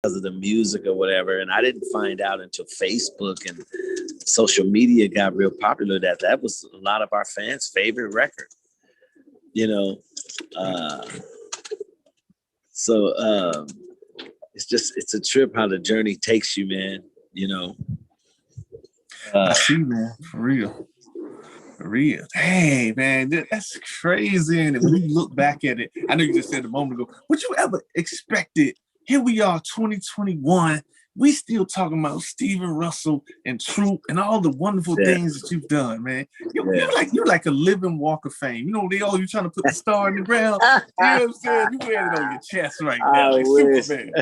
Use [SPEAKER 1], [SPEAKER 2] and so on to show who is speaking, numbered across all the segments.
[SPEAKER 1] of the music or whatever. And I didn't find out until Facebook and social media got real popular that was a lot of our fans' favorite record, you know. So it's a trip how the journey takes you, man, you know.
[SPEAKER 2] I see, man, for real. For real. Hey, man, that's crazy. And when you look back at it, I know you just said a moment ago, would you ever expect it? Here we are, 2021. We still talking about Steven Russell and Troop and all the wonderful things that you've done, man. You're like a living walk of fame. You know, you trying to put the star in the ground. You know what I'm saying? You wearing it on your chest right now, like Superman.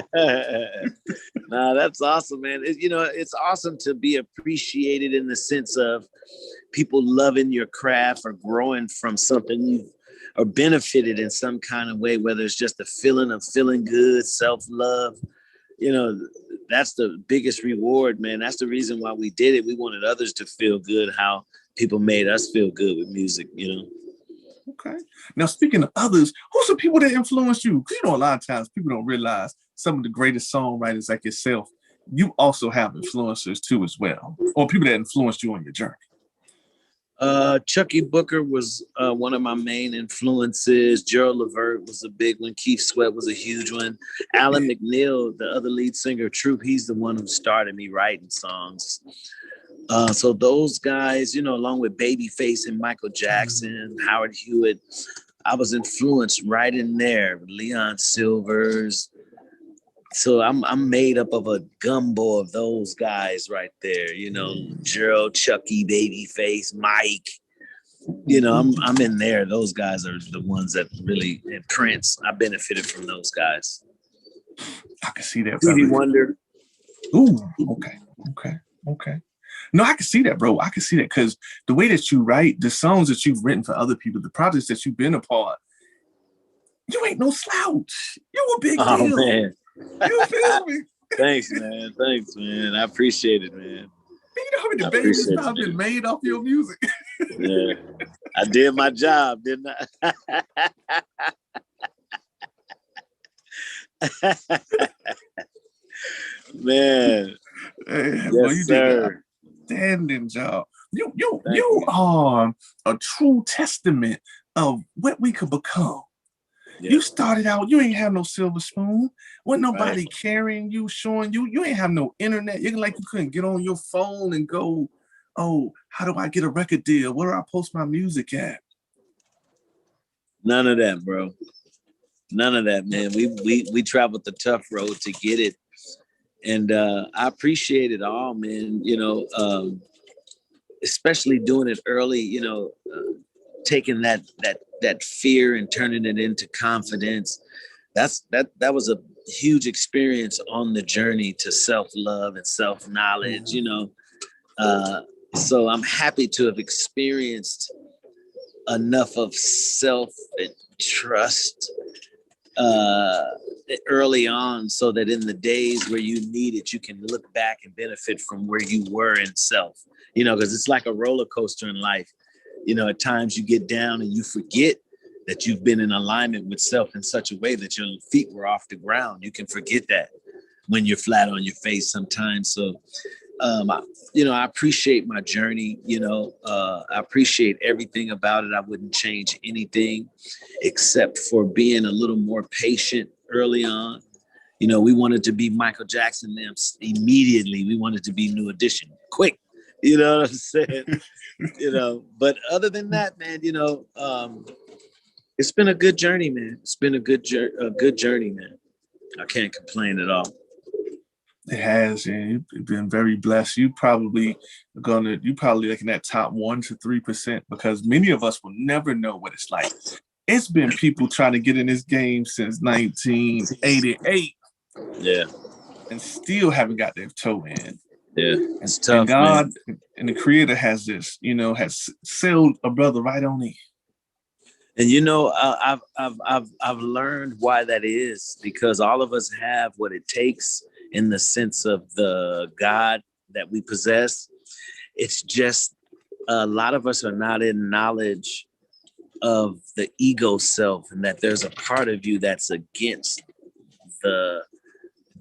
[SPEAKER 1] Nah, that's awesome, man. It's awesome to be appreciated in the sense of people loving your craft or growing from something you or benefited in some kind of way, whether it's just a feeling of feeling good, self-love. That's the biggest reward, man. That's the reason why we did it. We wanted others to feel good, how people made us feel good with music,
[SPEAKER 2] Okay. Now, speaking of others, who's the people that influenced you? Because, a lot of times people don't realize some of the greatest songwriters like yourself, you also have influencers too as well, or people that influenced you on your journey.
[SPEAKER 1] Chucky Booker was one of my main influences. Gerald Levert was a big one. Keith Sweat was a huge one. Alan McNeil, the other lead singer of Troop, he's the one who started me writing songs. So those guys, along with Babyface and Michael Jackson, Howard Hewitt, I was influenced right in there. Leon Silvers. So I'm made up of a gumbo of those guys right there, Gerald, Chucky, Babyface, Mike. I'm in there. Those guys are the ones that really, and Prince, I benefited from those guys.
[SPEAKER 2] I can see that.
[SPEAKER 1] Stevie Wonder.
[SPEAKER 2] Ooh, okay. No, I can see that, bro. I can see that because the way that you write, the songs that you've written for other people, the projects that you've been a part, you ain't no slouch. You a big deal.
[SPEAKER 1] Man.
[SPEAKER 2] You feel me?
[SPEAKER 1] Thanks, man. I appreciate it, man.
[SPEAKER 2] You know how many babies have been made off your music?
[SPEAKER 1] Yeah. I did my job, didn't I? Man.
[SPEAKER 2] Yes,
[SPEAKER 1] well, you sir.
[SPEAKER 2] Did an outstanding job. You are a true testament of what we could become. Yeah. You started out, you ain't have no silver spoon. Wasn't nobody carrying you, showing you. You ain't have no internet. You couldn't get on your phone and go, oh, how do I get a record deal? Where do I post my music at?
[SPEAKER 1] None of that, bro. None of that, man. We traveled the tough road to get it. And I appreciate it all, man. Especially doing it early, taking that fear and turning it into confidence. That was a huge experience on the journey to self-love and self-knowledge, so I'm happy to have experienced enough of self-trust early on so that in the days where you need it, you can look back and benefit from where you were in self, because it's like a roller coaster in life. At times you get down and you forget that you've been in alignment with self in such a way that your feet were off the ground. You can forget that when you're flat on your face sometimes. So, I appreciate my journey. I appreciate everything about it. I wouldn't change anything except for being a little more patient early on. We wanted to be Michael Jackson immediately. We wanted to be New Edition quick. You know what I'm saying? But other than that, man, it's been a good journey, man. It's been a good journey, man. I can't complain at all.
[SPEAKER 2] It has, and you've been very blessed. You probably like in that top 1% to 3% because many of us will never know what it's like. It's been people trying to get in this game since 1988.
[SPEAKER 1] Yeah.
[SPEAKER 2] And still haven't got their toe in.
[SPEAKER 1] Yeah, it's tough.
[SPEAKER 2] And God and the Creator has this, has sealed a brother right on in.
[SPEAKER 1] And I've learned why that is, because all of us have what it takes in the sense of the God that we possess. It's just a lot of us are not in knowledge of the ego self, and that there's a part of you that's against the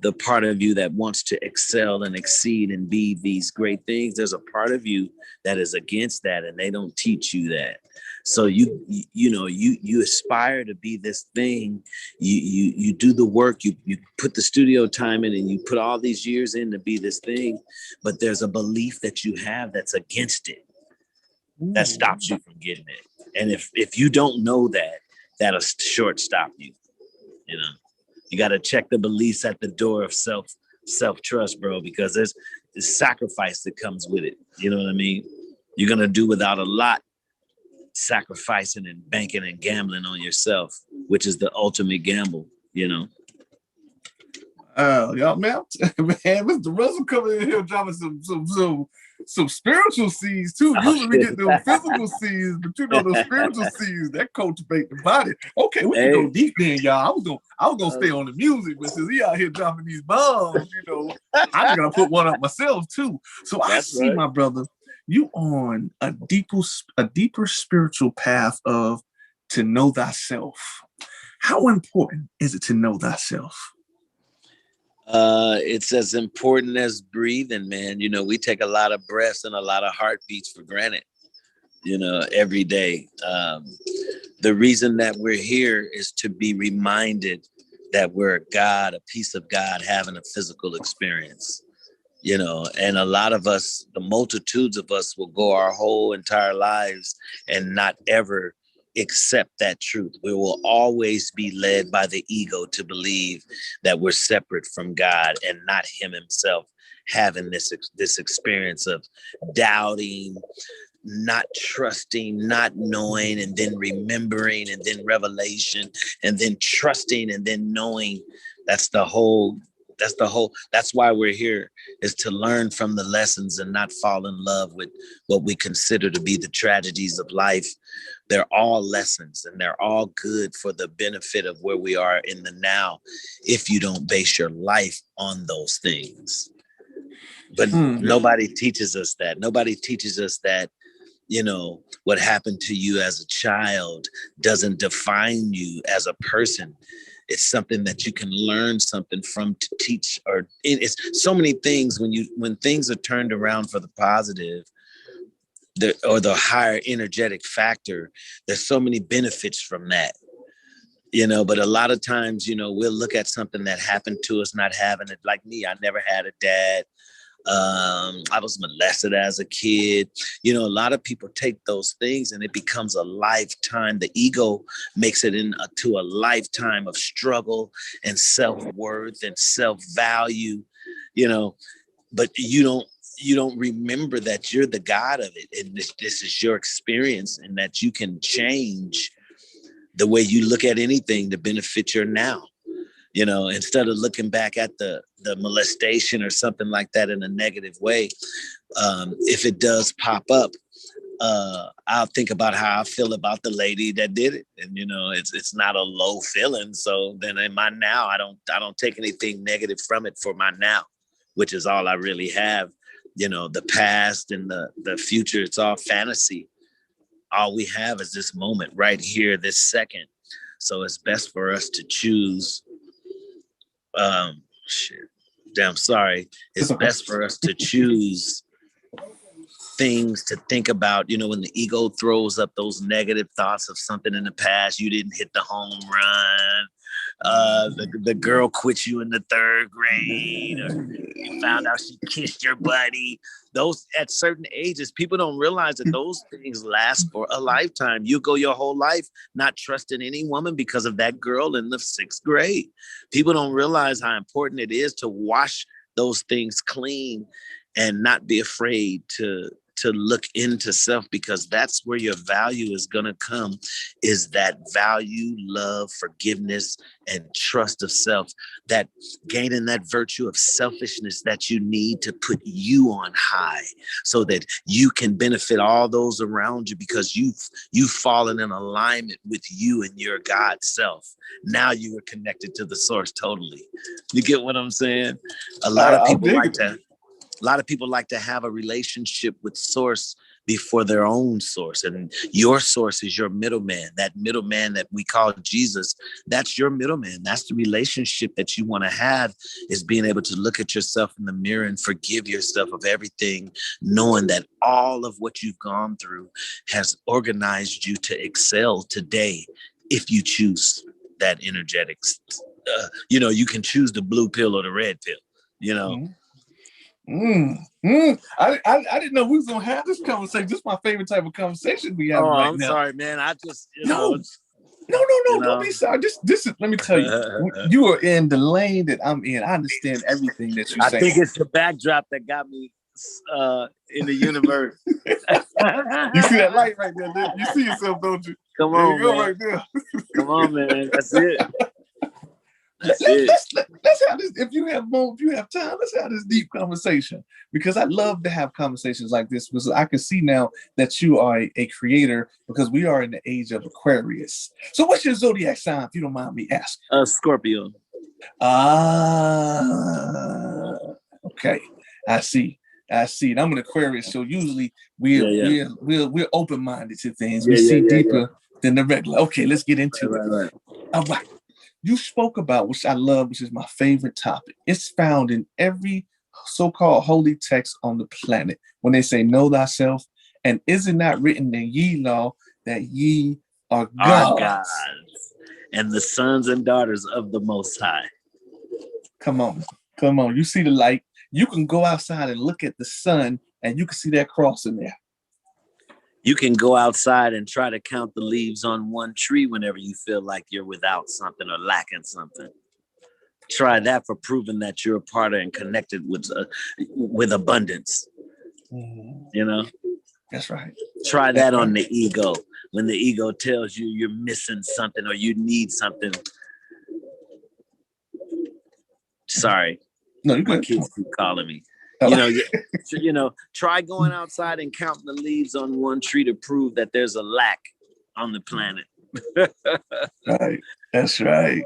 [SPEAKER 1] the part of you that wants to excel and exceed and be these great things, there's a part of you that is against that, and they don't teach you that. So you aspire to be this thing. You do the work, you put the studio time in, and you put all these years in to be this thing, but there's a belief that you have that's against it, that stops you from getting it. And if you don't know that, that'll short stop you. You know, you got to check the beliefs at the door of self-trust, bro, because there's sacrifice that comes with it. You know what I mean? You're going to do without a lot, sacrificing and banking and gambling on yourself, which is the ultimate gamble, you know?
[SPEAKER 2] Y'all, man, Mr. Russell coming in here dropping some spiritual seeds too. Usually we get those physical seeds, but you know those spiritual seeds that cultivate the body. Okay, we can go deep then, y'all. I was gonna stay on the music, but since he out here dropping these bombs, you know, I just gotta put one up myself too. So I see, my brother, you on a deeper spiritual path of to know thyself. How important is it to know thyself?
[SPEAKER 1] It's as important as breathing, man. You know, we take a lot of breaths and a lot of heartbeats for granted, you know, every day. The reason that we're here is to be reminded that we're God, a piece of God having a physical experience, you know, and a lot of us, the multitudes of us, will go our whole entire lives and not ever accept that truth. We will always be led by the ego to believe that we're separate from God and not him himself having this experience of doubting, not trusting, not knowing, and then remembering, and then revelation, and then trusting, and then knowing. That's why we're here, is to learn from the lessons and not fall in love with what we consider to be the tragedies of life. They're all lessons, and they're all good for the benefit of where we are in the now, if you don't base your life on those things. But nobody teaches us that. Nobody teaches us that, you know, what happened to you as a child doesn't define you as a person. It's something that you can learn something from, to teach, or it's so many things. When things are turned around for the positive, or the higher energetic factor, there's so many benefits from that, you know. But a lot of times, you know, we'll look at something that happened to us not having it. Like me, I never had a dad. I was molested as a kid. You know, a lot of people take those things and it becomes a lifetime. The ego makes it into a lifetime of struggle and self-worth and self-value, you know, but you don't remember that you're the God of it. And this is your experience, and that you can change the way you look at anything to benefit your now. You know, instead of looking back at the molestation or something like that in a negative way, if it does pop up, I'll think about how I feel about the lady that did it. And, you know, it's not a low feeling. So then in my now, I don't take anything negative from it for my now, which is all I really have. You know, the past and the future, it's all fantasy. All we have is this moment right here, this second. So it's best for us to choose. It's best for us to choose things to think about. You know, when the ego throws up those negative thoughts of something in the past, you didn't hit the home run, the girl quit you in the third grade, or you found out she kissed your buddy. Those, at certain ages, people don't realize that those things last for a lifetime. You go your whole life not trusting any woman because of that girl in the 6th grade. People don't realize how important it is to wash those things clean and not be afraid to look into self, because that's where your value is going to come, is that value, love, forgiveness, and trust of self, that gaining that virtue of selfishness that you need to put you on high so that you can benefit all those around you, because you've fallen in alignment with you and your God self. Now you are connected to the source totally. You get what I'm saying? A lot of people like to have a relationship with source before their own source. And your source is your middleman. That middleman that we call Jesus, that's your middleman. That's the relationship that you want to have, is being able to look at yourself in the mirror and forgive yourself of everything, knowing that all of what you've gone through has organized you to excel today if you choose that energetics. You can choose the blue pill or the red pill,
[SPEAKER 2] I didn't know we was gonna have this conversation. This is my favorite type of conversation we have right
[SPEAKER 1] I'm
[SPEAKER 2] now.
[SPEAKER 1] sorry, man. I just,
[SPEAKER 2] No, don't be sorry. This is, let me tell you, you are in the lane that I'm in. I understand everything that you say.
[SPEAKER 1] I think it's the backdrop that got me in the universe.
[SPEAKER 2] You see that light right there? You see yourself, don't you?
[SPEAKER 1] Come
[SPEAKER 2] there
[SPEAKER 1] on,
[SPEAKER 2] you go,
[SPEAKER 1] man.
[SPEAKER 2] right there.
[SPEAKER 1] Come on, man. That's it.
[SPEAKER 2] Let's have this. If you have time, let's have this deep conversation, because I love to have conversations like this, because I can see now that you are a creator, because we are in the age of Aquarius. So what's your zodiac sign, if you don't mind me asking?
[SPEAKER 1] Scorpio.
[SPEAKER 2] Okay. I see. And I'm an Aquarius, so usually we're open-minded to things. We see deeper than the regular. Okay, let's get into it.
[SPEAKER 1] Right.
[SPEAKER 2] All right. You spoke about, which I love, which is my favorite topic. It's found in every so-called holy text on the planet when they say, know thyself, and is it not written in ye law that ye are gods
[SPEAKER 1] and the sons and daughters of the Most High?
[SPEAKER 2] Come on. You see the light. You can go outside and look at the sun, and you can see that cross in there.
[SPEAKER 1] You can go outside and try to count the leaves on one tree whenever you feel like you're without something or lacking something. Try that for proving that you're a part of and connected with abundance.
[SPEAKER 2] Mm-hmm. That's right.
[SPEAKER 1] Try that on the ego. When the ego tells you you're missing something or you need something. Sorry.
[SPEAKER 2] No, you're
[SPEAKER 1] my
[SPEAKER 2] good.
[SPEAKER 1] kids keep calling me. Try going outside and counting the leaves on one tree to prove that there's a lack on the planet.
[SPEAKER 2] Right. That's right.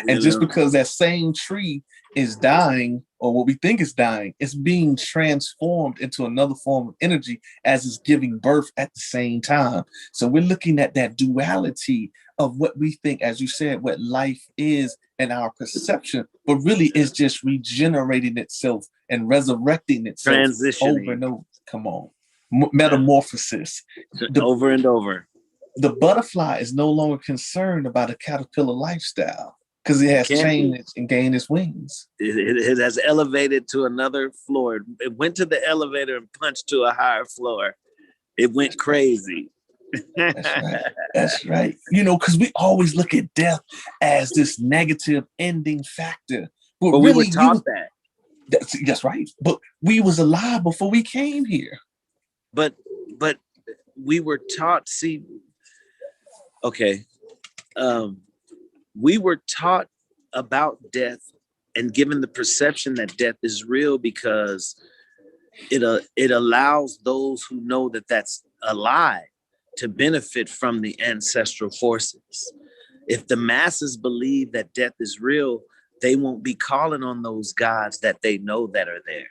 [SPEAKER 2] And just because that same tree is dying, or what we think is dying, it's being transformed into another form of energy as it's giving birth at the same time. So we're looking at that duality of what we think, as you said, what life is and our perception, but really it's just regenerating itself and resurrecting itself over and over. Come on. Metamorphosis.
[SPEAKER 1] Over and over.
[SPEAKER 2] The butterfly is no longer concerned about a caterpillar lifestyle because it has changed and gained its wings.
[SPEAKER 1] It has elevated to another floor. It went to the elevator and punched to a higher floor. It went crazy.
[SPEAKER 2] That's right. Because we always look at death as this negative ending factor. But really,
[SPEAKER 1] we were taught that.
[SPEAKER 2] That's right. But we was alive before we came here.
[SPEAKER 1] But we were taught, we were taught about death and given the perception that death is real because it allows those who know that that's a lie to benefit from the ancestral forces. If the masses believe that death is real, they won't be calling on those gods that they know that are there.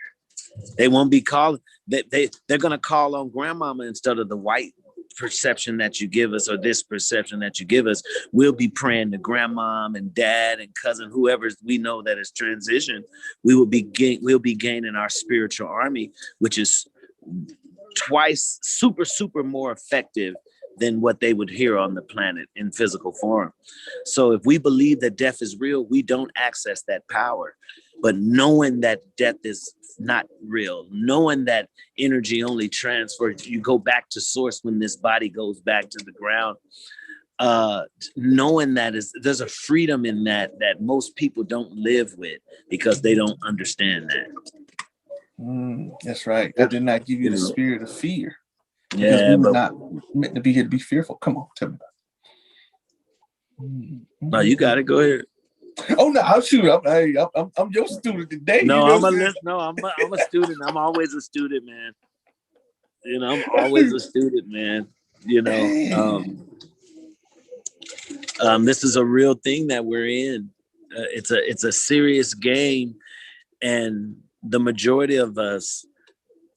[SPEAKER 1] They won't be calling, they're going to call on grandmama instead of the white perception that you give us, or this perception that you give us. We'll be praying to grandmom and dad and cousin, whoever we know that is transitioned. We'll be gaining our spiritual army, which is twice super more effective than what they would hear on the planet in physical form. So if we believe that death is real, we don't access that power. But knowing that death is not real, knowing that energy only transfers, you go back to source when this body goes back to the ground, knowing that there's a freedom in that most people don't live with because they don't understand that.
[SPEAKER 2] That's right. That did not give you the spirit of fear.
[SPEAKER 1] Because
[SPEAKER 2] we were not meant to be here to be fearful. Come on, tell me about it.
[SPEAKER 1] No, you got it. Go ahead.
[SPEAKER 2] Oh no, I'll shoot. I'm your student today.
[SPEAKER 1] No, I'm a student. I'm always a student, man. I'm always a student, man. This is a real thing that we're in. It's a serious game, and the majority of us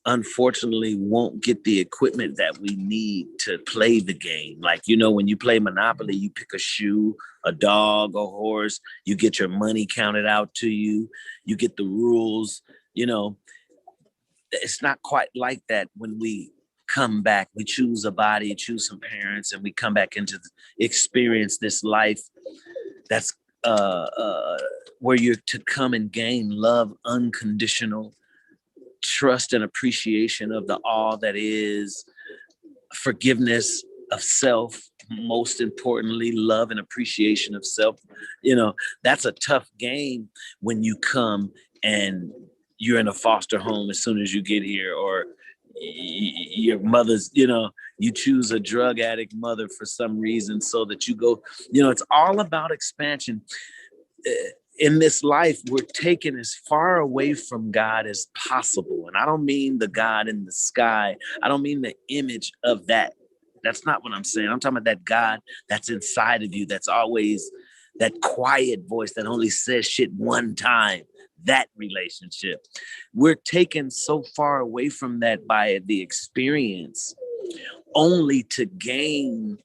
[SPEAKER 1] unfortunately won't get the equipment that we need to play the game. Like, you know, when you play Monopoly, you pick a shoe, a dog, a horse, you get your money counted out to you, you get the rules. You know, it's not quite like that when we come back. We choose a body, choose some parents, and we come back into experience this life that's where you're to come and gain love, unconditional trust and appreciation of the all that is, forgiveness of self, most importantly, love and appreciation of self. You know, that's a tough game when you come and you're in a foster home as soon as you get here, or your mother's, you know, you choose a drug addict mother for some reason so that you go, you know, it's all about expansion. In this life, we're taken as far away from God as possible. And I don't mean the God in the sky. I don't mean the image of that. That's not what I'm saying. I'm talking about that God that's inside of you, that's always that quiet voice that only says shit one time. That relationship. We're taken so far away from that by the experience, only to gain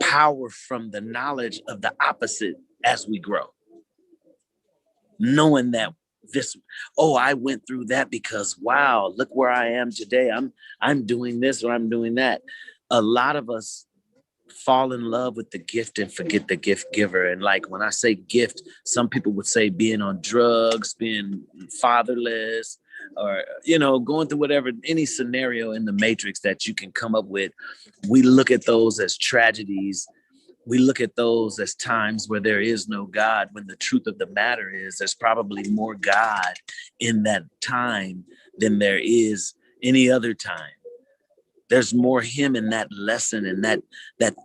[SPEAKER 1] power from the knowledge of the opposite as we grow. Knowing that I went through that because, wow, look where I am today. I'm doing this or I'm doing that. A lot of us fall in love with the gift and forget the gift giver. And like when I say gift, some people would say being on drugs, being fatherless, or, you know, going through whatever, any scenario in the matrix that you can come up with. We look at those as tragedies. We look at those as times where there is no God, when the truth of the matter is there's probably more God in that time than there is any other time. There's more him in that lesson, and that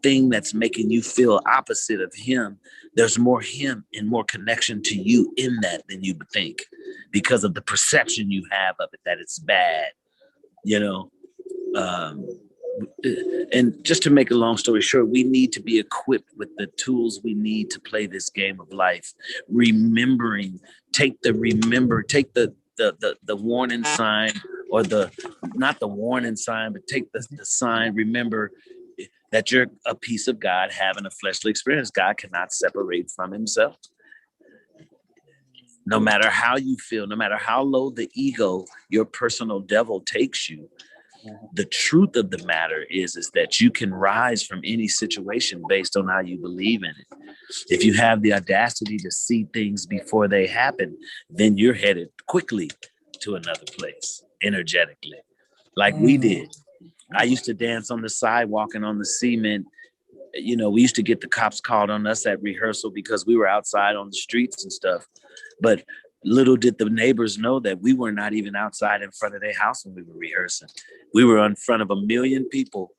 [SPEAKER 1] thing that's making you feel opposite of him. There's more him and more connection to you in that than you think, because of the perception you have of it, that it's bad, you know. And just to make a long story short, we need to be equipped with the tools we need to play this game of life. Remembering, take the warning sign, or not the warning sign, but take the sign. Remember that you're a piece of God having a fleshly experience. God cannot separate from himself. No matter how you feel, no matter how low the ego, your personal devil takes you, the truth of the matter is that you can rise from any situation based on how you believe in it. If you have the audacity to see things before they happen, then you're headed quickly to another place, energetically, like we did. I used to dance on the sidewalk and on the cement. You know, we used to get the cops called on us at rehearsal because we were outside on the streets and stuff. But little did the neighbors know that we were not even outside in front of their house when we were rehearsing. We were in front of 1 million people,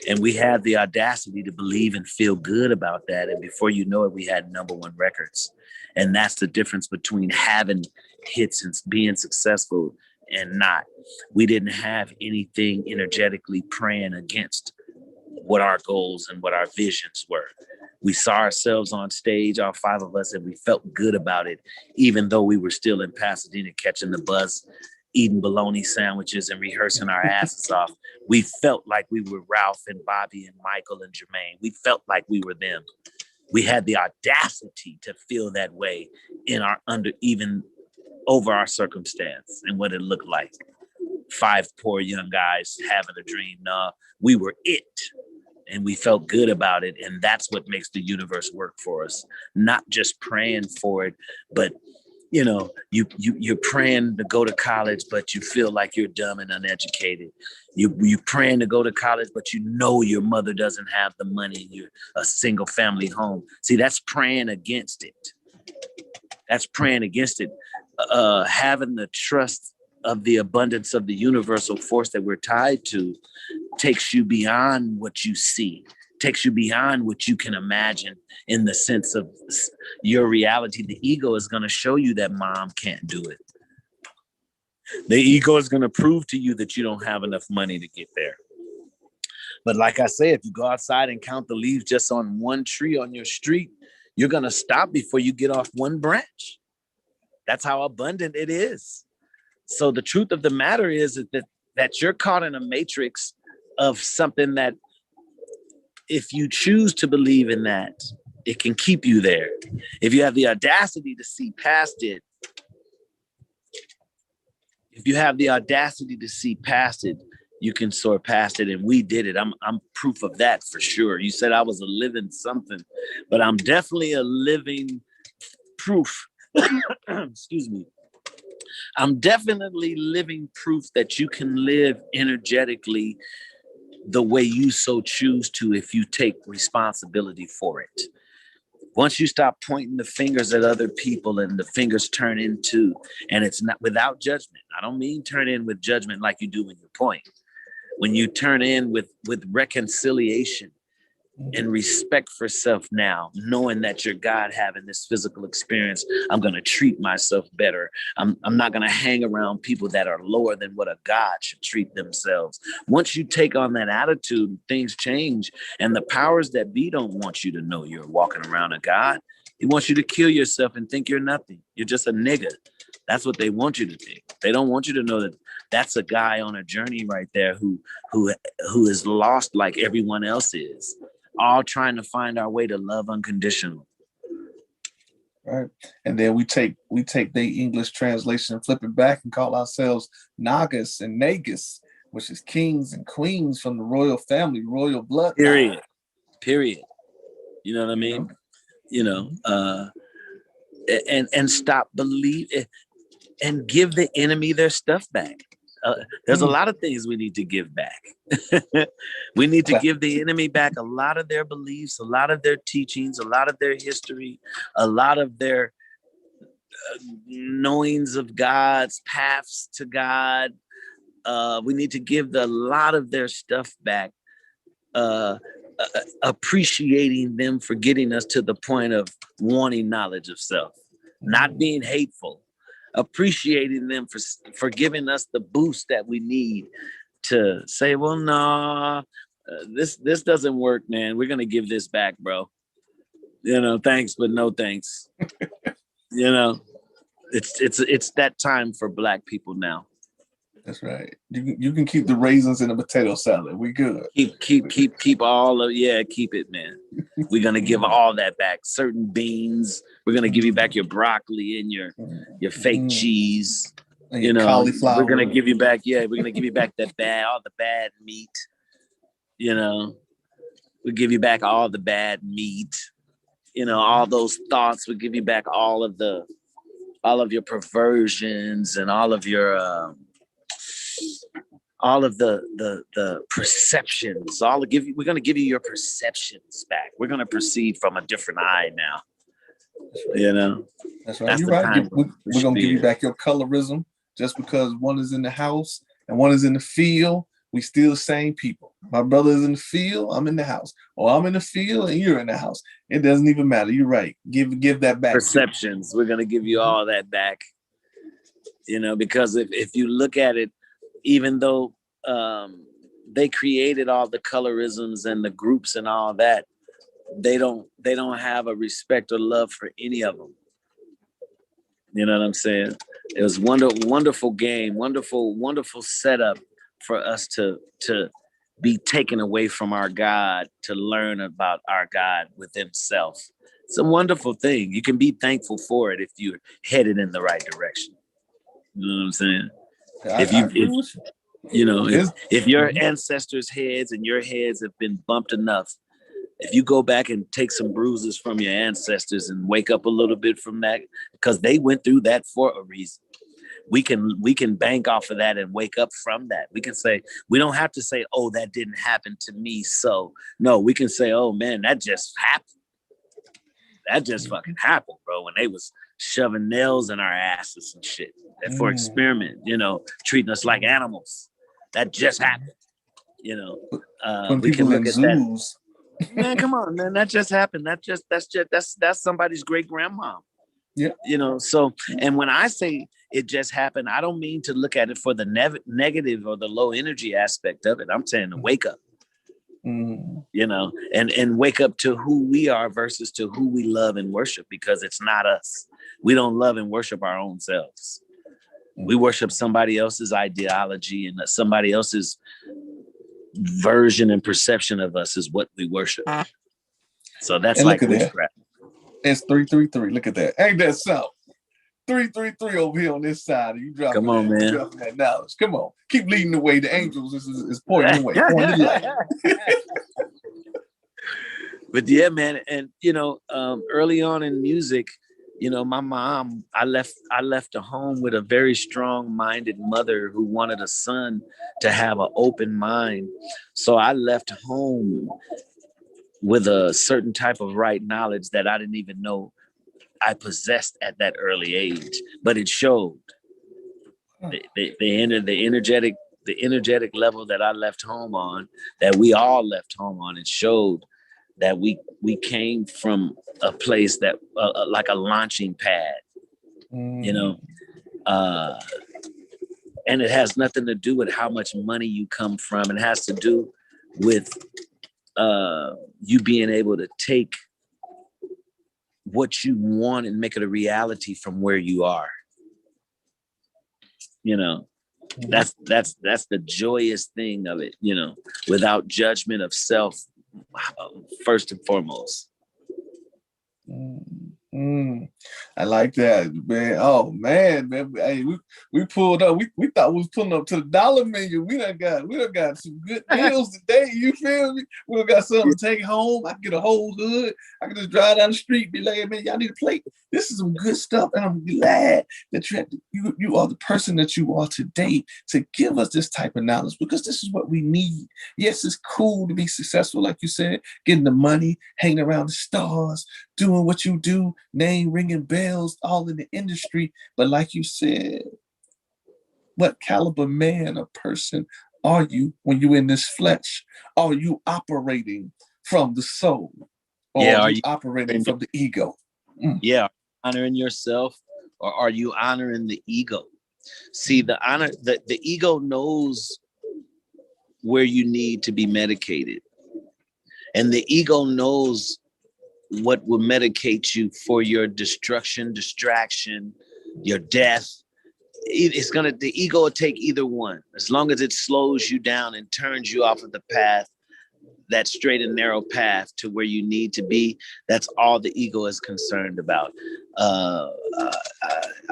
[SPEAKER 1] and we had the audacity to believe and feel good about that. And before you know it, we had #1 records. And that's the difference between having hits and being successful and not. We didn't have anything energetically praying against what our goals and what our visions were. We saw ourselves on stage, all 5 of us, and we felt good about it, even though we were still in Pasadena catching the bus, eating bologna sandwiches and rehearsing our asses off. We felt like we were Ralph and Bobby and Michael and Jermaine. We felt like we were them. We had the audacity to feel that way even over our circumstance and what it looked like. 5 poor young guys having a dream. No, we were it. And we felt good about it. And that's what makes the universe work for us. Not just praying for it, but, you know, you're praying to go to college, but you feel like you're dumb and uneducated. You're praying to go to college, but you know your mother doesn't have the money and you're a single family home. See, that's praying against it. That's praying against it. Having the trust of the abundance of the universal force that we're tied to takes you beyond what you see, takes you beyond what you can imagine in the sense of your reality. The ego is going to show you that mom can't do it. The ego is going to prove to you that you don't have enough money to get there. But like I say, if you go outside and count the leaves just on one tree on your street, you're going to stop before you get off one branch. That's how abundant it is. So the truth of the matter is that you're caught in a matrix of something that if you choose to believe in that, it can keep you there. If you have the audacity to see past it, you can soar past it. And we did it. I'm proof of that for sure. You said I was a living something, but I'm definitely a living proof. Excuse me. I'm definitely living proof that you can live energetically the way you so choose to if you take responsibility for it. Once you stop pointing the fingers at other people and the fingers turn into, and it's not without judgment. I don't mean turn in with judgment like you do when you point. When you turn in with reconciliation and respect for self now, knowing that you're God having this physical experience, I'm going to treat myself better. I'm not going to hang around people that are lower than what a God should treat themselves. Once you take on that attitude, things change. And the powers that be don't want you to know you're walking around a God. He wants you to kill yourself and think you're nothing. You're just a nigga. That's what they want you to think. They don't want you to know that that's a guy on a journey right there who is lost like everyone else is, all trying to find our way to love unconditional.
[SPEAKER 2] Right. And then we take the English translation and flip it back and call ourselves Nagas and Nagas, which is kings and queens from the royal family, royal blood.
[SPEAKER 1] Period. You know what I mean? You know, and stop believing and give the enemy their stuff back. There's a lot of things we need to give back. We need to give the enemy back a lot of their beliefs, a lot of their teachings, a lot of their history, a lot of their knowings of God's paths to God. We need to give a lot of their stuff back, appreciating them for getting us to the point of wanting knowledge of self, not being hateful. Appreciating them for giving us the boost that we need to say, well, nah, this doesn't work, man. We're gonna give this back, bro. You know, thanks, but no thanks. You know, it's that time for Black people now.
[SPEAKER 2] That's right. You can keep the raisins in the potato salad. We good.
[SPEAKER 1] Keep all of keep it, man. We're gonna give all that back. Certain beans. We're gonna give you back your broccoli and your fake cheese. And you know, cauliflower. We're gonna give you back. Yeah, we're gonna give you back all the bad meat. You know, we give you back all the bad meat. You know, all those thoughts. We give you back all of your perversions and all of the perceptions. We're going to give you your perceptions back. We're going to perceive from a different eye now. You know,
[SPEAKER 2] that's right. You're right. We're going to give you back your colorism. Just because one is in the house and one is in the field, we still the same people. My brother is in the field, I'm in the house. Or I'm in the field and you're in the house. It doesn't even matter. You're right. Give that back.
[SPEAKER 1] Perceptions. We're going to give you all that back. You know, because if you look at it, even though they created all the colorisms and the groups and all that, they don't have a respect or love for any of them. You know what I'm saying? It was wonderful game, wonderful setup for us to be taken away from our God to learn about our God within self. It's a wonderful thing. You can be thankful for it if you're headed in the right direction. You know what I'm saying? If your ancestors' heads and your heads have been bumped enough, if you go back and take some bruises from your ancestors and wake up a little bit from that, because they went through that for a reason, we can bank off of that and wake up from that. We can say, we don't have to say, oh, that didn't happen to me. So no, we can say, oh man, that just happened. That just fucking happened, bro. When they was shoving nails in our asses and shit for experiment, you know, treating us like animals. That just happened. You know, we can look at zoos. That. Man, come on, man. That just happened. That's somebody's great grandma.
[SPEAKER 2] Yeah.
[SPEAKER 1] You know, so, and when I say it just happened, I don't mean to look at it for the negative or the low energy aspect of it. I'm saying to wake up. You know, and wake up to who we are versus to who we love and worship, because it's not us. We don't love and worship our own selves. We worship somebody else's ideology, and somebody else's version and perception of us is what we worship. So that's and like witchcraft.
[SPEAKER 2] It's 333. Look at that. Ain't that so? 333 over here on this side. You dropping
[SPEAKER 1] Come on, man.
[SPEAKER 2] Dropping that knowledge. Come on. Keep leading the way. The angels is pointing the way. Pointing the light.
[SPEAKER 1] But yeah, man. And, you know, early on in music, you know, my mom, I left a home with a very strong-minded mother who wanted a son to have an open mind. So I left home with a certain type of right knowledge that I didn't even know I possessed at that early age, but it showed. The energetic level that I left home on, that we all left home on, it showed that we came from a place that like a launching pad, you know, and it has nothing to do with how much money you come from. It has to do with you being able to take what you want and make it a reality from where you are. You know, that's the joyous thing of it, you know, without judgment of self, first and foremost.
[SPEAKER 2] I like that, man. Oh man, hey, we pulled up. We thought we was pulling up to the dollar menu. We done got some good deals today. You feel me? We done got something to take home. I can get a whole hood. I can just drive down the street, be like, hey, man, y'all need a plate. This is some good stuff, and I'm glad that you are the person that you are today to give us this type of knowledge, because this is what we need. Yes, it's cool to be successful, like you said, getting the money, hanging around the stars, doing what you do, name ringing bells, all in the industry. But like you said, what caliber man or person are you when you're in this flesh? Are you operating from the soul? Or are you operating from the ego?
[SPEAKER 1] Yeah, honoring yourself, or are you honoring the ego? See, the ego knows where you need to be medicated, and the ego knows what will medicate you for your destruction, distraction, your death. The ego will take either one, as long as it slows you down and turns you off of the path, that straight and narrow path to where you need to be. That's all the ego is concerned about. I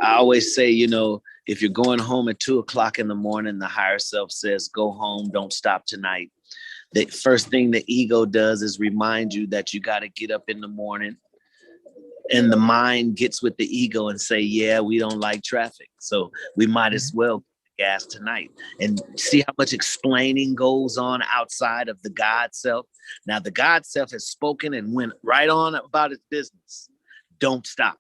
[SPEAKER 1] always say, you know, if you're going home at 2:00 in the morning, the higher self says, go home, don't stop tonight. The first thing the ego does is remind you that you got to get up in the morning, and the mind gets with the ego and say, yeah, we don't like traffic, so we might as well gas tonight. And see how much explaining goes on outside of the God self. Now the God self has spoken and went right on about its business. Don't stop.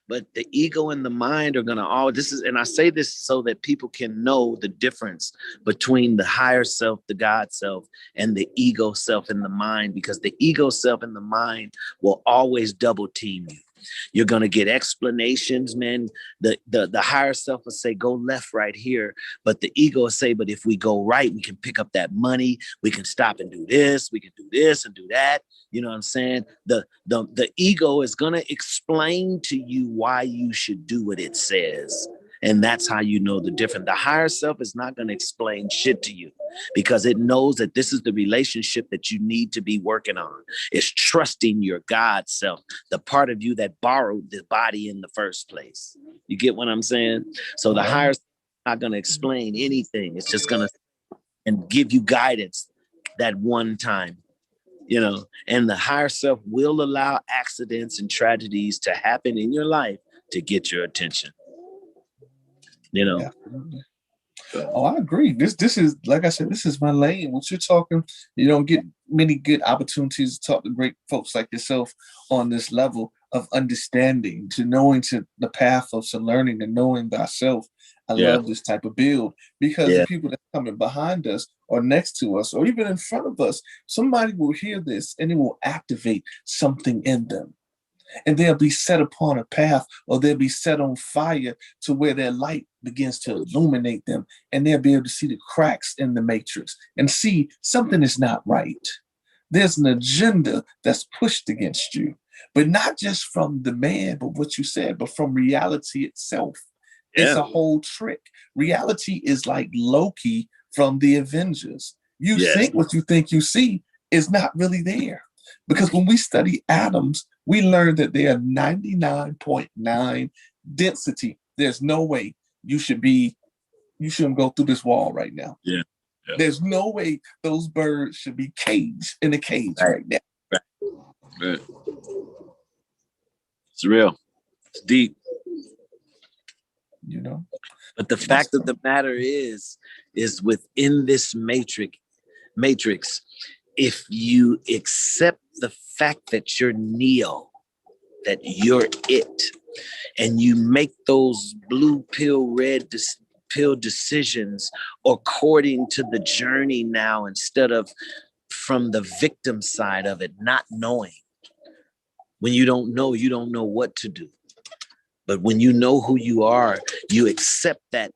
[SPEAKER 1] But the ego and the mind are gonna and I say this so that people can know the difference between the higher self, the God self, and the ego self in the mind, because the ego self in the mind will always double team you. You're going to get explanations, man. The higher self will say, go left right here. But the ego will say, but if we go right, we can pick up that money. We can stop and do this. We can do this and do that. You know what I'm saying? The ego is going to explain to you why you should do what it says. And that's how you know the difference. The higher self is not going to explain shit to you, because it knows that this is the relationship that you need to be working on. It's trusting your God self, the part of you that borrowed the body in the first place. You get what I'm saying? So the higher self is not going to explain anything. It's just going to and give you guidance that one time, you know, and the higher self will allow accidents and tragedies to happen in your life to get your attention. You know.
[SPEAKER 2] Yeah. Oh, I agree. This is, like I said, this is my lane. Once you're talking, you don't get many good opportunities to talk to great folks like yourself on this level of understanding, to knowing to the path of some learning and knowing thyself. I love this type of build, because the people that are coming behind us or next to us or even in front of us, somebody will hear this and it will activate something in them. And they'll be set upon a path, or they'll be set on fire to where their light begins to illuminate them, and they'll be able to see the cracks in the matrix and see something is not right. There's an agenda that's pushed against you, but not just from the man, but what you said, but from reality itself. It's
[SPEAKER 1] Yeah.
[SPEAKER 2] a whole trick. Reality is like Loki from the Avengers. You
[SPEAKER 1] Yes.
[SPEAKER 2] think what you think you see is not really there. Because when we study atoms, we learn that they are 99.9 density. There's no way you shouldn't go through this wall right now.
[SPEAKER 1] Yeah. Yeah.
[SPEAKER 2] There's no way those birds should be caged in a cage right now.
[SPEAKER 1] Right. It's real. It's deep.
[SPEAKER 2] You know?
[SPEAKER 1] But the fact of the matter is within this matrix, if you accept the fact that you're Neo, that you're it, and you make those blue pill, red pill decisions according to the journey now, instead of from the victim side of it, not knowing. When you don't know what to do. But when you know who you are, you accept that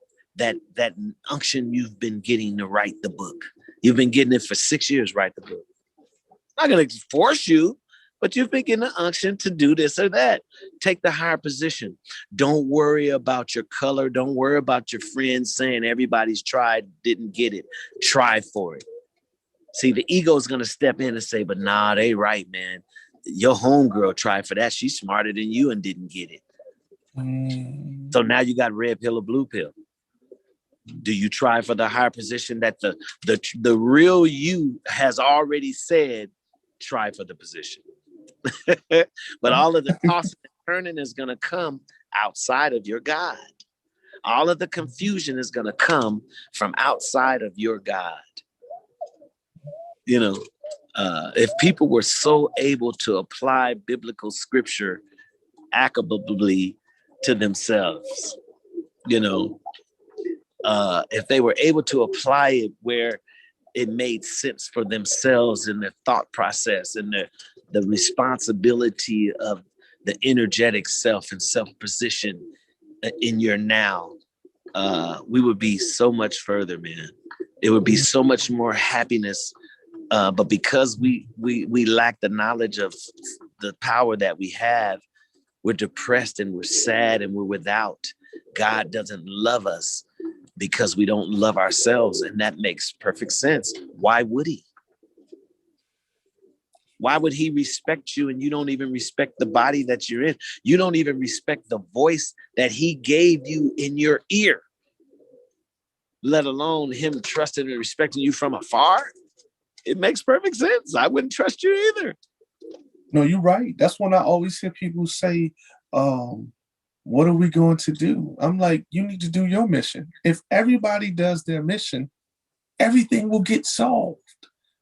[SPEAKER 1] unction you've been getting to write the book. You've been getting it for 6 years, write the book. I'm not going to force you, but you've been getting an unction to do this or that. Take the higher position. Don't worry about your color. Don't worry about your friends saying everybody's tried, didn't get it. Try for it. See, the ego is going to step in and say, but nah, they right, man. Your homegirl tried for that. She's smarter than you and didn't get it. So now you got red pill or blue pill. Do you try for the higher position that the real you has already said, try for the position? But all of the tossing and turning is going to come outside of your God. All of the confusion is going to come from outside of your God. You know, if people were so able to apply biblical scripture accurately to themselves, you know, if they were able to apply it where it made sense for themselves in their thought process and the responsibility of the energetic self and self-position in your now, we would be so much further, man. It would be so much more happiness. But because we lack the knowledge of the power that we have, we're depressed and we're sad and we're without. God doesn't love us because we don't love ourselves. And that makes perfect sense. Why would he? Why would he respect you and you don't even respect the body that you're in? You don't even respect the voice that he gave you in your ear, let alone him trusting and respecting you from afar. It makes perfect sense. I wouldn't trust you either.
[SPEAKER 2] No, you're right. That's when I always hear people say, what are we going to do? I'm like, you need to do your mission. If everybody does their mission, everything will get solved.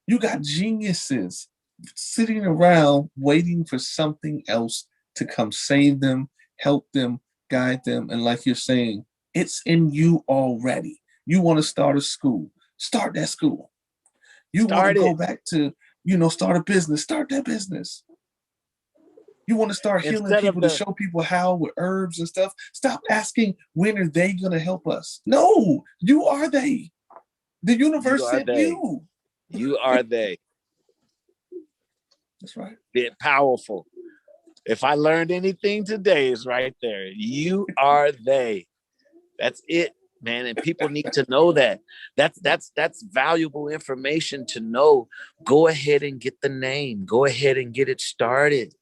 [SPEAKER 2] You got geniuses sitting around waiting for something else to come save them, help them, guide them. And like you're saying, it's in you already. You want to start a school, start that school. You want to go back to, start a business, start that business. You want to start healing people to show people how with herbs and stuff. Stop asking, when are they going to help us? No, you are they. The universe sent you.
[SPEAKER 1] You are they.
[SPEAKER 2] That's right.
[SPEAKER 1] They're powerful. If I learned anything today, it's right there. You are they. That's it, man. And people need to know that. That's valuable information to know. Go ahead and get the name. Go ahead and get it started.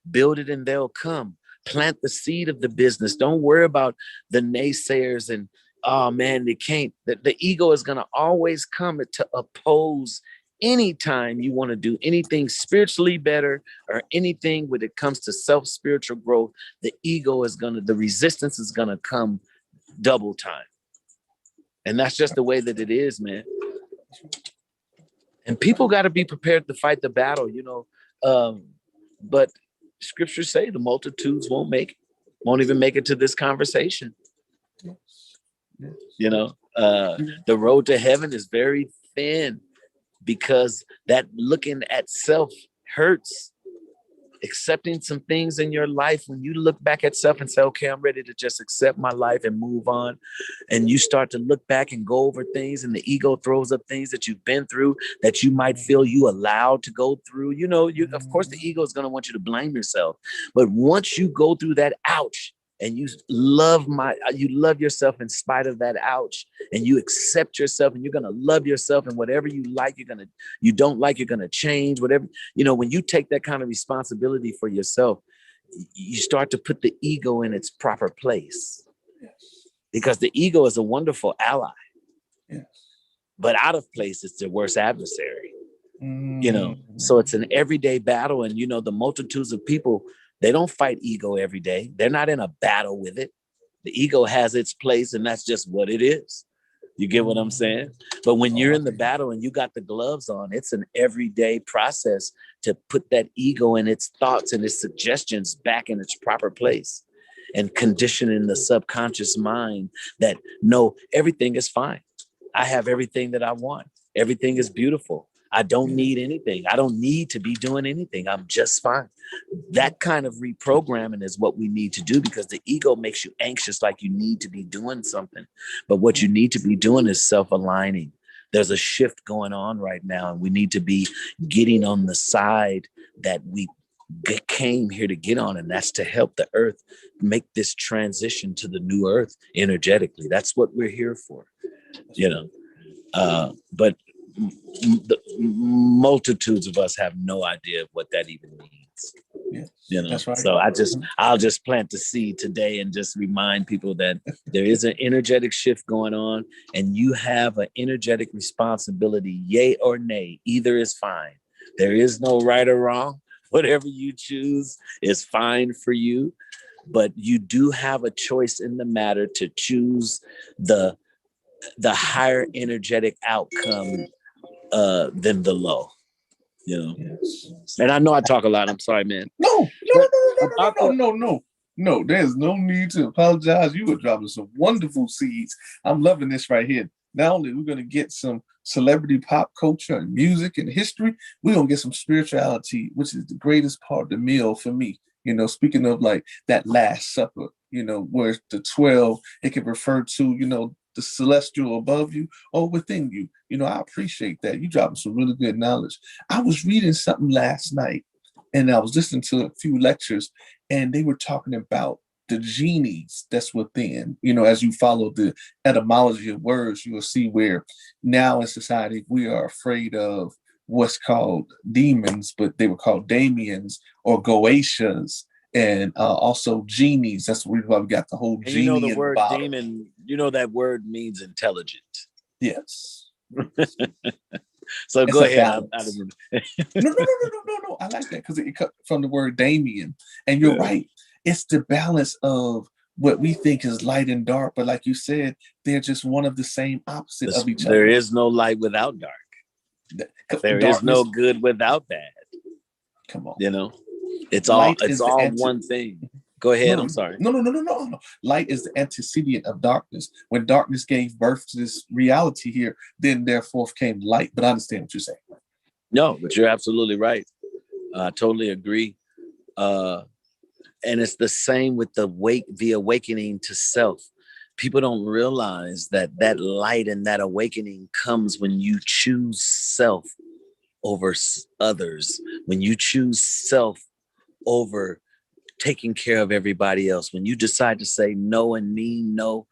[SPEAKER 1] Build it and they'll come. Plant the seed of the business. Don't worry about the naysayers and, oh man, they can't. The ego is going to always come to oppose anytime you want to do anything spiritually better or anything when it comes to self-spiritual growth. The resistance is going to come double time. And that's just the way that it is, man. And people got to be prepared to fight the battle, but scriptures say the multitudes won't even make it to this conversation. The road to heaven is very thin because that looking at self hurts. Accepting some things in your life, when you look back at self and say, okay, I'm ready to just accept my life and move on. And you start to look back and go over things and the ego throws up things that you've been through that you might feel you allowed to go through. Of course, the ego is going to want you to blame yourself. But once you go through that ouch, and you love yourself in spite of that ouch, and you accept yourself, and you're going to love yourself, and whatever you like, you don't like, you're going to change whatever, when you take that kind of responsibility for yourself, you start to put the ego in its proper place, because the ego is a wonderful ally, but out of place, it's the worst adversary. So it's an everyday battle. And, the multitudes of people, they don't fight ego every day. They're not in a battle with it. The ego has its place, and that's just what it is. You get what I'm saying? But when you're in the battle and you got the gloves on, it's an everyday process to put that ego and its thoughts and its suggestions back in its proper place, and conditioning the subconscious mind that, no, everything is fine. I have everything that I want. Everything is beautiful. I don't need anything. I don't need to be doing anything. I'm just fine. That kind of reprogramming is what we need to do, because the ego makes you anxious, like you need to be doing something. But what you need to be doing is self-aligning. There's a shift going on right now, and we need to be getting on the side that we came here to get on, and that's to help the earth make this transition to the new earth energetically. That's what we're here for, but the multitudes of us have no idea what that even means. That's right. So I'll just plant the seed today and just remind people that there is an energetic shift going on, and you have an energetic responsibility, yay or nay. Either is fine. There is no right or wrong. Whatever you choose is fine for you, but you do have a choice in the matter to choose the higher energetic outcome than the low, And I know I talk a lot. I'm sorry, man.
[SPEAKER 2] No. There's no need to apologize. You were dropping some wonderful seeds. I'm loving this right here. Not only we're going to get some celebrity pop culture and music and history, we're going to get some spirituality, which is the greatest part of the meal for me. Speaking of like that Last Supper, where the 12, it can refer to, the celestial above you or within you. I appreciate that. You dropping some really good knowledge. I was reading something last night, and I was listening to a few lectures, and they were talking about the genies that's within. As you follow the etymology of words, you will see where now in society we are afraid of what's called demons, but they were called Damians or Goetias. And also genies. That's why we got the whole genie.
[SPEAKER 1] The word demon, that word means intelligent.
[SPEAKER 2] Yes.
[SPEAKER 1] So go ahead.
[SPEAKER 2] No. I like that because it cut from the word Damien. And you're right. It's the balance of what we think is light and dark. But like you said, they're just one of the same opposite of each other.
[SPEAKER 1] There is no light without dark. There is no good without bad.
[SPEAKER 2] Come on.
[SPEAKER 1] It's all one thing. Go ahead. I'm sorry.
[SPEAKER 2] No. Light is the antecedent of darkness. When darkness gave birth to this reality here, then therefore came light. But I understand what you're saying.
[SPEAKER 1] No, but you're absolutely right. I totally agree. And it's the same with the awakening to self. People don't realize that light and that awakening comes when you choose self over others, when you choose self over taking care of everybody else, when you decide to say no and mean no,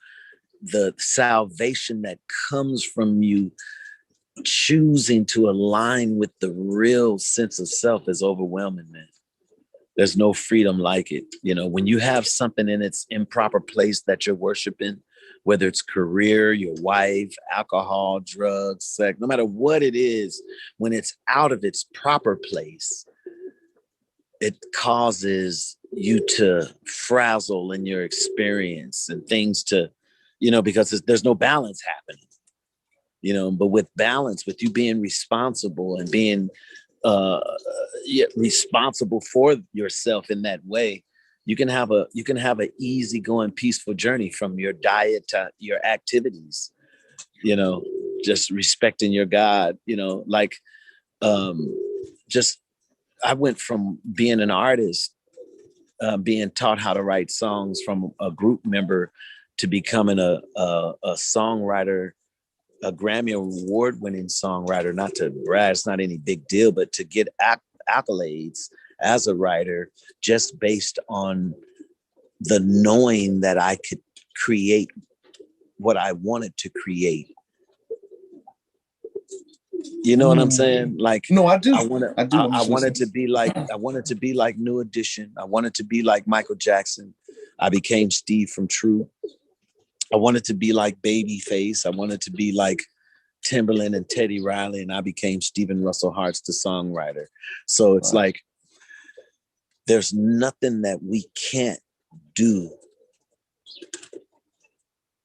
[SPEAKER 1] the salvation that comes from you choosing to align with the real sense of self is overwhelming, man. There's no freedom like it. When you have something in its improper place that you're worshiping, whether it's career, your wife, alcohol, drugs, sex, no matter what it is, when it's out of its proper place, it causes you to frazzle in your experience and things to, because there's no balance happening, but with balance, with you being responsible and being responsible for yourself in that way, you can have an easygoing, peaceful journey from your diet to your activities, just respecting your God, I went from being an artist, being taught how to write songs from a group member, to becoming a songwriter, a Grammy award-winning songwriter. Not to brag, it's not any big deal, but to get accolades as a writer just based on the knowing that I could create what I wanted to create. You know what I'm saying? Like,
[SPEAKER 2] no, I do.
[SPEAKER 1] I wanted to be like New Edition. I wanted to be like Michael Jackson. I became Steve from True. I wanted to be like Babyface. I wanted to be like Timberland and Teddy Riley, and I became Stephen Russell Hart's the songwriter. So it's like, there's nothing that we can't do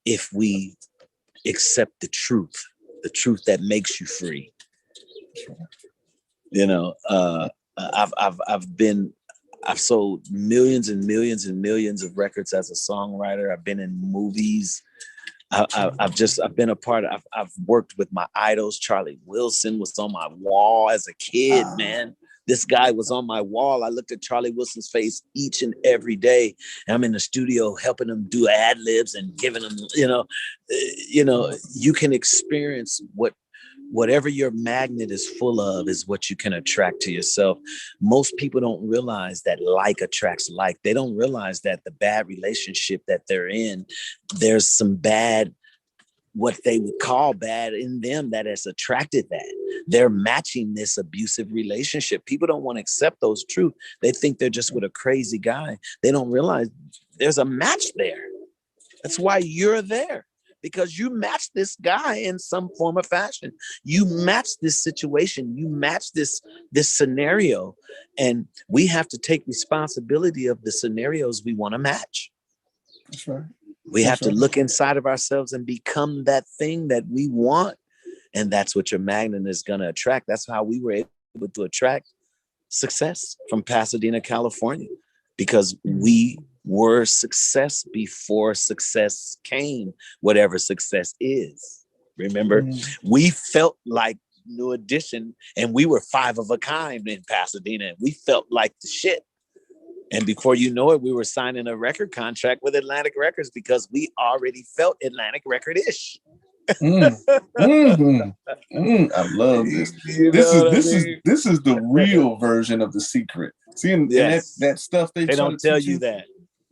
[SPEAKER 1] if we accept the truth that makes you free. You know, I've sold millions and millions and millions of records as a songwriter. I've been in movies. I've been a part of, I've worked with my idols. Charlie Wilson was on my wall as a kid, man. This guy was on my wall. I looked at Charlie Wilson's face each and every day. I'm in the studio helping him do ad libs and giving him, you can experience whatever your magnet is full of is what you can attract to yourself. Most people don't realize that like attracts like. They don't realize that the bad relationship that they're in, there's some bad, what they would call bad in them that has attracted that. They're matching this abusive relationship. People don't want to accept those truths. They think they're just with a crazy guy. They don't realize there's a match there. That's why you're there. Because you match this guy in some form or fashion. You match this situation. You match this scenario. And we have to take responsibility of the scenarios we want to match.
[SPEAKER 2] That's right.
[SPEAKER 1] We have to look inside of ourselves and become that thing that we want. And that's what your magnet is going to attract. That's how we were able to attract success from Pasadena, California, because we were success before success came, whatever success is. Remember, we felt like New Edition, and we were 5 of a kind in Pasadena. We felt like the shit. And before you know it, we were signing a record contract with Atlantic Records because we already felt Atlantic Record-ish.
[SPEAKER 2] I love this. This is the real version of The Secret. See, and that stuff they
[SPEAKER 1] don't tell you that.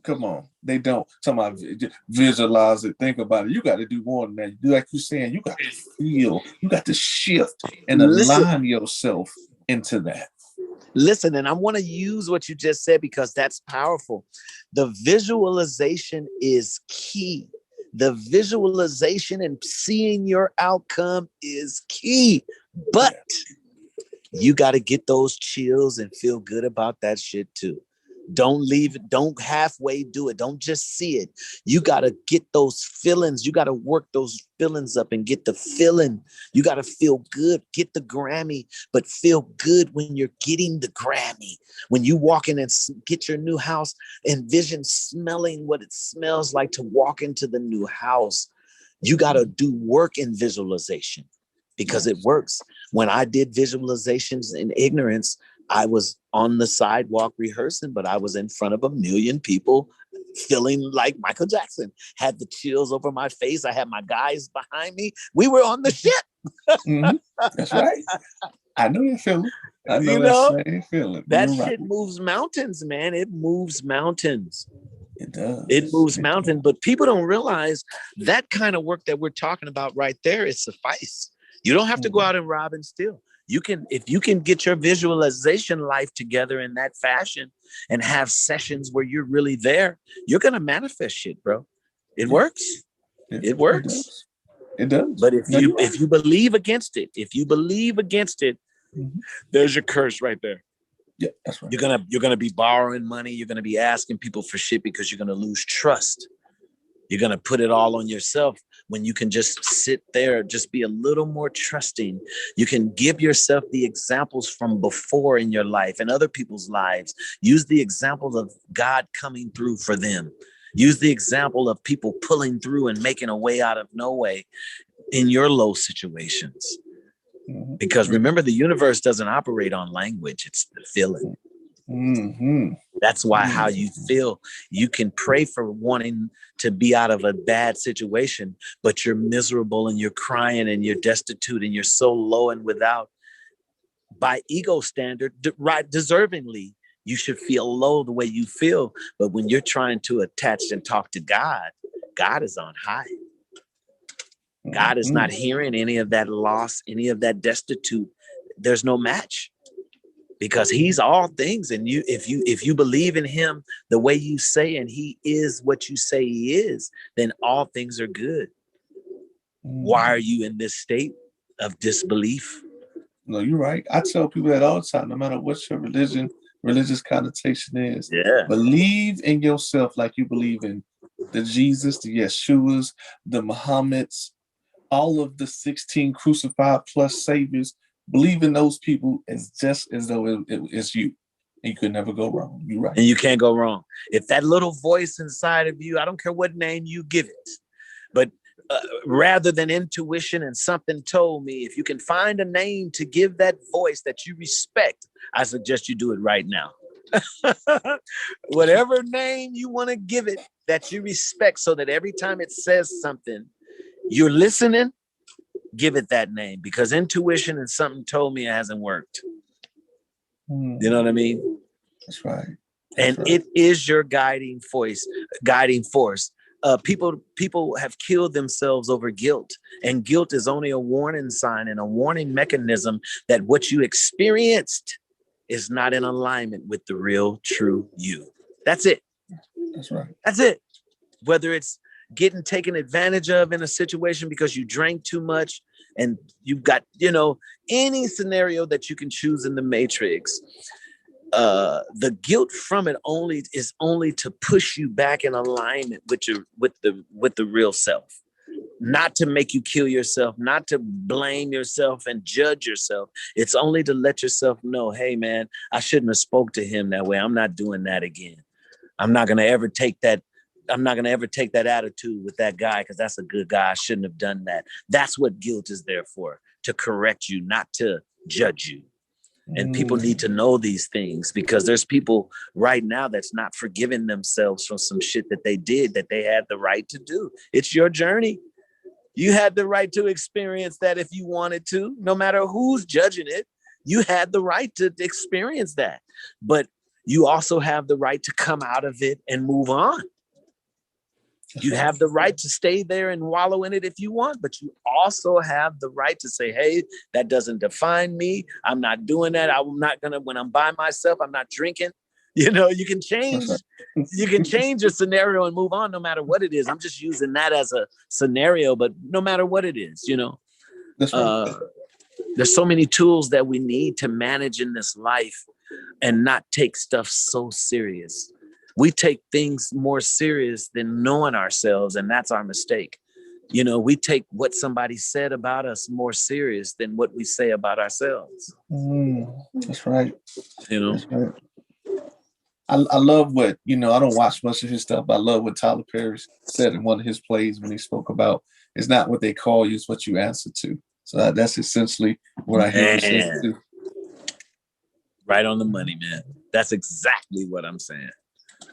[SPEAKER 2] Come on, they don't. Somebody visualize it, think about it. You got to do more than that. Like you're saying, you got to feel, you got to shift and align yourself into that.
[SPEAKER 1] Listen, and I want to use what you just said because that's powerful. The visualization is key. The visualization and seeing your outcome is key. But you got to get those chills and feel good about that shit too. Don't leave it. Don't halfway do it. Don't just see it. You got to get those feelings. You got to work those feelings up and get the feeling. You got to feel good. Get the Grammy, but feel good when you're getting the Grammy. When you walk in and get your new house, envision smelling what it smells like to walk into the new house. You got to do work in visualization because it works. When I did visualizations in ignorance, I was on the sidewalk rehearsing, but I was in front of 1 million people feeling like Michael Jackson. Had the chills over my face. I had my guys behind me. We were on the shit.
[SPEAKER 2] That's right. I know that feeling. I know that same feeling.
[SPEAKER 1] That shit moves mountains, man. It moves mountains.
[SPEAKER 2] It does.
[SPEAKER 1] It moves mountains, but people don't realize that kind of work that we're talking about right there is suffice. You don't have to go out and rob and steal. You can, if you can get your visualization life together in that fashion and have sessions where you're really there, you're going to manifest shit, bro. It works. It works.
[SPEAKER 2] It does.
[SPEAKER 1] But if you believe against it, there's your curse right there.
[SPEAKER 2] Yeah, that's right.
[SPEAKER 1] You're gonna be borrowing money. You're gonna be asking people for shit because you're gonna lose trust. You're gonna put it all on yourself when you can just sit there, just be a little more trusting. You can give yourself the examples from before in your life and other people's lives. Use the example of God coming through for them. Use the example of people pulling through and making a way out of no way in your low situations. Because remember, the universe doesn't operate on language. It's the feeling. That's why how you feel, you can pray for wanting to be out of a bad situation, but you're miserable and you're crying and you're destitute and you're so low and without. By ego standard, right, deservingly, You should feel low the way you feel. But when you're trying to attach and talk to God, God is on high. God is not hearing any of that loss, any of that destitute. There's no match, because he's all things. And if you believe in him the way you say, and he is what you say he is, then all things are good. Why are you in this state of disbelief?
[SPEAKER 2] No, you're right. I tell people that all the time, no matter what your religious connotation is, believe in yourself like you believe in the Jesus, the Yeshuas, the Muhammads, all of the 16 crucified plus saviors. Believe in those people as just as though it's you. And you could never go wrong. You're right.
[SPEAKER 1] And you can't go wrong. If that little voice inside of you, I don't care what name you give it, but rather than intuition and something told me, if you can find a name to give that voice that you respect, I suggest you do it right now. Whatever name you want to give it that you respect, so that every time it says something, you're listening, give it that name, because intuition and something told me it hasn't worked. You know what I mean?
[SPEAKER 2] That's right.
[SPEAKER 1] And it is your guiding force. People have killed themselves over guilt, and guilt is only a warning sign and a warning mechanism that what you experienced is not in alignment with the real, true you. That's it.
[SPEAKER 2] That's right.
[SPEAKER 1] That's it. Whether it's getting taken advantage of in a situation because you drank too much, and you've got, any scenario that you can choose in the matrix. The guilt from it is only to push you back in alignment with the real self, not to make you kill yourself, not to blame yourself and judge yourself. It's only to let yourself know, hey man, I shouldn't have spoke to him that way. I'm not doing that again. I'm not going to ever take that attitude with that guy, because that's a good guy. I shouldn't have done that. That's what guilt is there for, to correct you, not to judge you. And people need to know these things, because there's people right now that's not forgiving themselves from some shit that they did that they had the right to do. It's your journey. You had the right to experience that if you wanted to, no matter who's judging it. You had the right to experience that. But you also have the right to come out of it and move on. You have the right to stay there and wallow in it if you want, but you also have the right to say, hey, that doesn't define me. I'm not doing that. I'm not going to, when I'm by myself, I'm not drinking. You can change your scenario and move on no matter what it is. I'm just using that as a scenario, but no matter what it is,
[SPEAKER 2] That's right.
[SPEAKER 1] There's so many tools that we need to manage in this life and not take stuff so serious. We take things more serious than knowing ourselves, and that's our mistake. We take what somebody said about us more serious than what we say about ourselves.
[SPEAKER 2] That's right.
[SPEAKER 1] That's
[SPEAKER 2] right. I love what, I don't watch much of his stuff, but I love what Tyler Perry said in one of his plays when he spoke about, it's not what they call you, it's what you answer to. So that's essentially what I hear you say too.
[SPEAKER 1] Right on the money, man. That's exactly what I'm saying.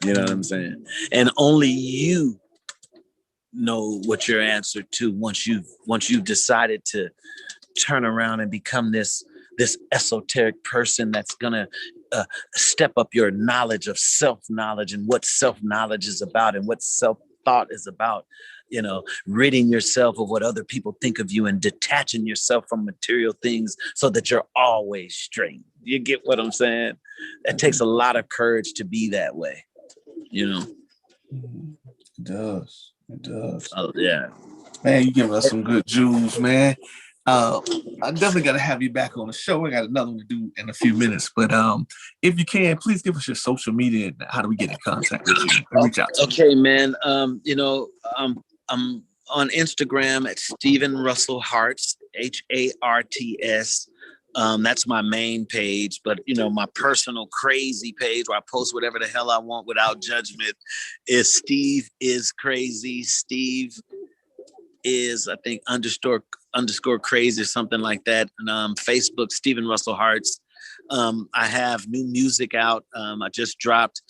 [SPEAKER 1] You know what I'm saying? And only you know what your answer to once you've decided to turn around and become this esoteric person that's gonna step up your knowledge of self-knowledge and what self-knowledge is about and what self-thought is about. Ridding yourself of what other people think of you and detaching yourself from material things so that you're always straight. You get what I'm saying? It takes a lot of courage to be that way. It
[SPEAKER 2] does.
[SPEAKER 1] Oh yeah,
[SPEAKER 2] man, you giving us some good jewels, man. I definitely got to have you back on the show. I got another one to do in a few minutes, but if you can, please give us your social media and how do we get in contact with you and reach out to
[SPEAKER 1] you. Man. I'm on Instagram at Stephen Russell Harts, Harts. That's my main page, but my personal crazy page where I post whatever the hell I want without judgment is Steve is Crazy. Steve is, I think, underscore crazy or something like that. And Facebook, Stephen Russell Harts. I have new music out. I just dropped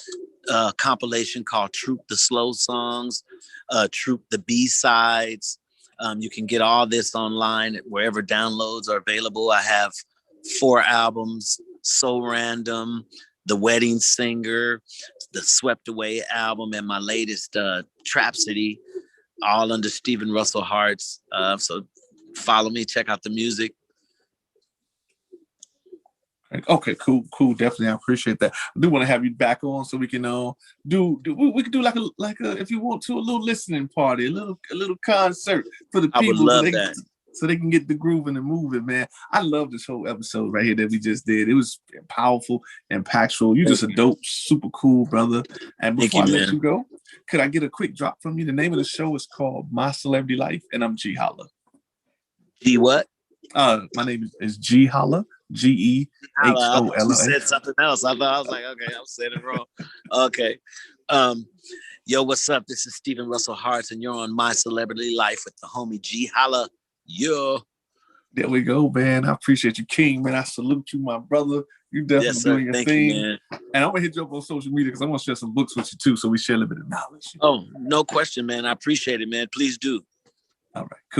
[SPEAKER 1] a compilation called Troop the Slow Songs, Troop the B-Sides. You can get all this online wherever downloads are available. I have 4 albums, So Random, The Wedding Singer, the Swept Away album, and my latest Trapsody, all under Stephen Russell Hart's. So follow me, check out the music.
[SPEAKER 2] Okay, cool. Definitely, I appreciate that. I do want to have you back on so we can we could do like a if you want to, a little listening party, a little concert for the people.
[SPEAKER 1] I would love that.
[SPEAKER 2] So they can get the grooving and moving, man. I love this whole episode right here that we just did. It was powerful, impactful. You just a dope, super cool brother. And before I let you go, could I get a quick drop from you? The name of the show is called Mycelebritylife, and I'm GeHolla.
[SPEAKER 1] G what?
[SPEAKER 2] My name is GeHolla. GeHolla.
[SPEAKER 1] You said something else. I was like, okay, I'm saying it wrong. Okay. Yo, what's up? This is Stephen Russell Hart, and you're on Mycelebritylife with the homie Ge Holla. Yo.
[SPEAKER 2] There we go, man. I appreciate you, King, man. I salute you, my brother. You definitely doing your thing. You, and I'm gonna hit you up on social media because I want to share some books with you too, so we share a little bit of knowledge.
[SPEAKER 1] Oh, no question, man. I appreciate it, man. Please do.
[SPEAKER 2] All right, cool.